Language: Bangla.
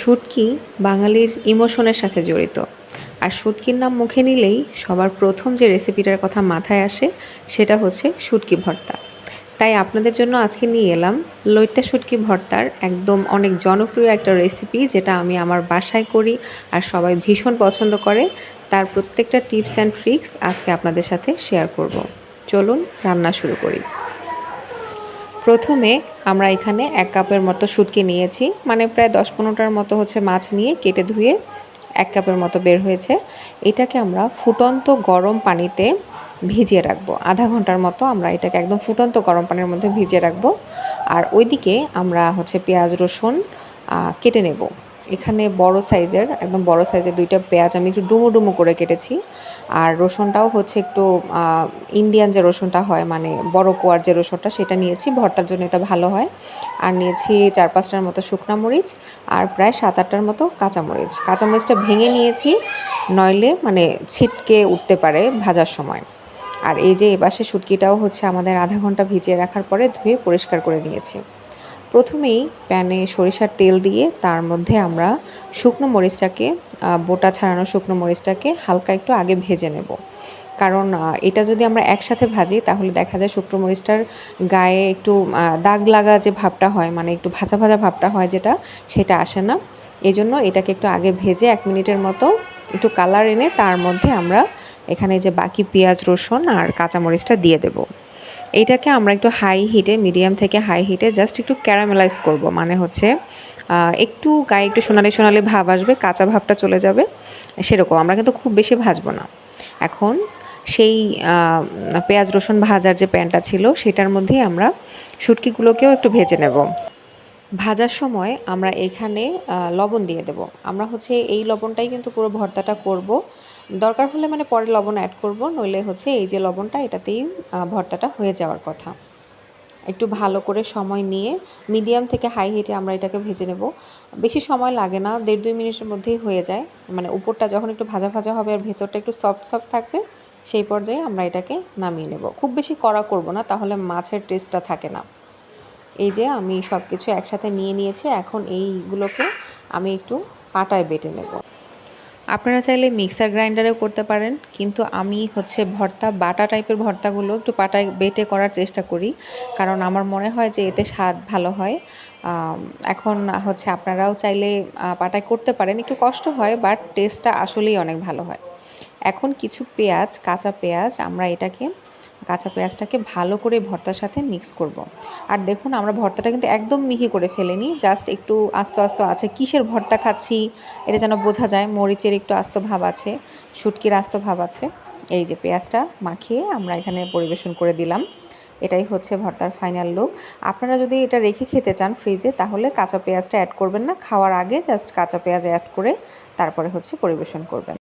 শুটকি বাঙালির ইমোশনের সাথে জড়িত। আর শুটকির নাম মুখে নিলেই সবার প্রথম যে রেসিপিটার কথা মাথায় আসে সেটা হচ্ছে শুটকি ভর্তা। তাই আপনাদের জন্য আজকে নিয়ে এলাম লইট্টা শুটকি ভর্তার একদম অনেক জনপ্রিয় একটা রেসিপি, যেটা আমি আমার বাসায় করি আর সবাই ভীষণ পছন্দ করে। তার প্রত্যেকটা টিপস অ্যান্ড ট্রিক্স আজকে আপনাদের সাথে শেয়ার করব। চলুন রান্না শুরু করি। প্রথমে আমরা এখানে ১ কাপের মতো শুটকি নিয়েছি, মানে প্রায় ১০-১৫টার মতো হচ্ছে মাছ নিয়ে কেটে ধুয়ে ১ কাপের মতো বের হয়েছে। এটাকে আমরা ফুটন্ত গরম পানিতে ভিজিয়ে রাখবো। আধা ঘন্টার মতো আমরা এটাকে একদম ফুটন্ত গরম পানির মধ্যে ভিজিয়ে রাখবো। আর ওইদিকে আমরা হচ্ছে পেঁয়াজ রসুন কেটে নেব। এখানে বড় সাইজের, একদম বড় সাইজের ২টা পেঁয়াজ আমি একটু ডুমো ডুমো করে কেটেছি। আর রসুনটাও হচ্ছে একটু ইন্ডিয়ান যে রসুনটা হয়, মানে বড় কোয়ার যে রসুনটা, সেটা নিয়েছি। ভর্তার জন্য এটা ভালো হয়। আর নিয়েছি ৪-৫টার মতো শুকনা মরিচ আর প্রায় ৭-৮টার মতো কাঁচামরিচ। কাঁচামরিচটা ভেঙে নিয়েছি, নইলে মানে ছিটকে উঠতে পারে ভাজার সময়। আর এই যে এপাশে শুটকিটাও হচ্ছে আমাদের আধা ঘন্টা ভিজিয়ে রাখার পরে ধুয়ে পরিষ্কার করে নিয়েছি। প্রথমেই প্যানে সরিষার তেল দিয়ে তার মধ্যে আমরা শুকনো মরিচটাকে, বোটা ছাড়ানো শুকনো মরিচটাকে হালকা একটু আগে ভেজে নেব। কারণ এটা যদি আমরা একসাথে ভাজি তাহলে দেখা যায় শুকনো মরিচটার গায়ে একটু দাগ লাগা যে ভাবটা হয়, মানে একটু ভাজা ভাজা ভাবটা হয়, যেটা সেটা আসে না। এই জন্য এটাকে একটু আগে ভেজে ১ মিনিটের মতো একটু কালার এনে তার মধ্যে আমরা এখানে যে বাকি পেঁয়াজ রসুন আর কাঁচামরিচটা দিয়ে দেব। এইটাকে আমরা একটু হাই হিটে, মিডিয়াম থেকে হাই হিটে জাস্ট একটু ক্যারামেলাইজ করব, মানে হচ্ছে একটু গায়ে একটু সোনালি সোনালি ভাব আসবে, কাঁচা ভাবটা চলে যাবে, সেরকম। আমরা কিন্তু খুব বেশি ভাজবো না। এখন সেই পেঁয়াজ রসুন ভাজার যে প্যানটা ছিল সেটার মধ্যেই আমরা শুটকিগুলোকেও একটু ভেজে নেব। ভাজার সময় আমরা এখানে লবণ দিয়ে দেব। আমরা হচ্ছে এই লবণটাই কিন্তু পুরো ভর্তাটা করব। দরকার হলে মানে পরে লবণ অ্যাড করব, নইলে হচ্ছে এই যে লবণটা, এটাতেই ভর্তাটা হয়ে যাওয়ার কথা। একটু ভালো করে সময় নিয়ে মিডিয়াম থেকে হাই হিটে আমরা এটাকে ভেজে নেব। বেশি সময় লাগে না, ১.৫-২ মিনিটের মধ্যেই হয়ে যায়। মানে উপরটা যখন একটু ভাজা ভাজা হবে আর ভেতরটা একটু সফট সফট থাকবে, সেই পর্যায়ে আমরা এটাকে নামিয়ে নেব। খুব বেশি কড়া করব না, তাহলে মাছের টেস্টটা থাকে না। এই যে আমি সব কিছু একসাথে নিয়ে নিয়েছি। এখন এইগুলোকে আমি একটু পাটায় বেটে নেব। আপনারা চাইলে মিক্সার গ্রাইন্ডারেও করতে পারেন, কিন্তু আমি হচ্ছে ভর্তা বাটা টাইপের ভর্তাগুলো একটু পাটায় বেটে করার চেষ্টা করি, কারণ আমার মনে হয় যে এতে স্বাদ ভালো হয়। এখন হচ্ছে আপনারাও চাইলে পাটায় করতে পারেন, একটু কষ্ট হয়, বাট টেস্টটা আসলেই অনেক ভালো হয়। এখন কিছু পেঁয়াজ, কাঁচা পেঁয়াজ, আমরা এটাকে কাঁচা পেঁয়াজটাকে ভালো করে ভর্তার সাথে মিক্স করব। আর দেখুন, আমরা ভর্তাটা কিন্তু একদম মিহি করে ফেলিনি, জাস্ট একটু আস্ত আস্ত আছে। কিসের ভর্তা খাচ্ছি এটা যেন বোঝা যায়। মরিচের একটু আস্ত ভাব আছে, শুটকির আস্ত ভাব আছে। এই যে পেঁয়াজটা মাখিয়ে আমরা এখানে পরিবেশন করে দিলাম। এটাই হচ্ছে ভর্তার ফাইনাল লুক। আপনারা যদি এটা রেখে খেতে চান ফ্রিজে, তাহলে কাঁচা পেঁয়াজটা অ্যাড করবেন না। খাওয়ার আগে জাস্ট কাঁচা পেঁয়াজ অ্যাড করে তারপরে হচ্ছে পরিবেশন করবেন।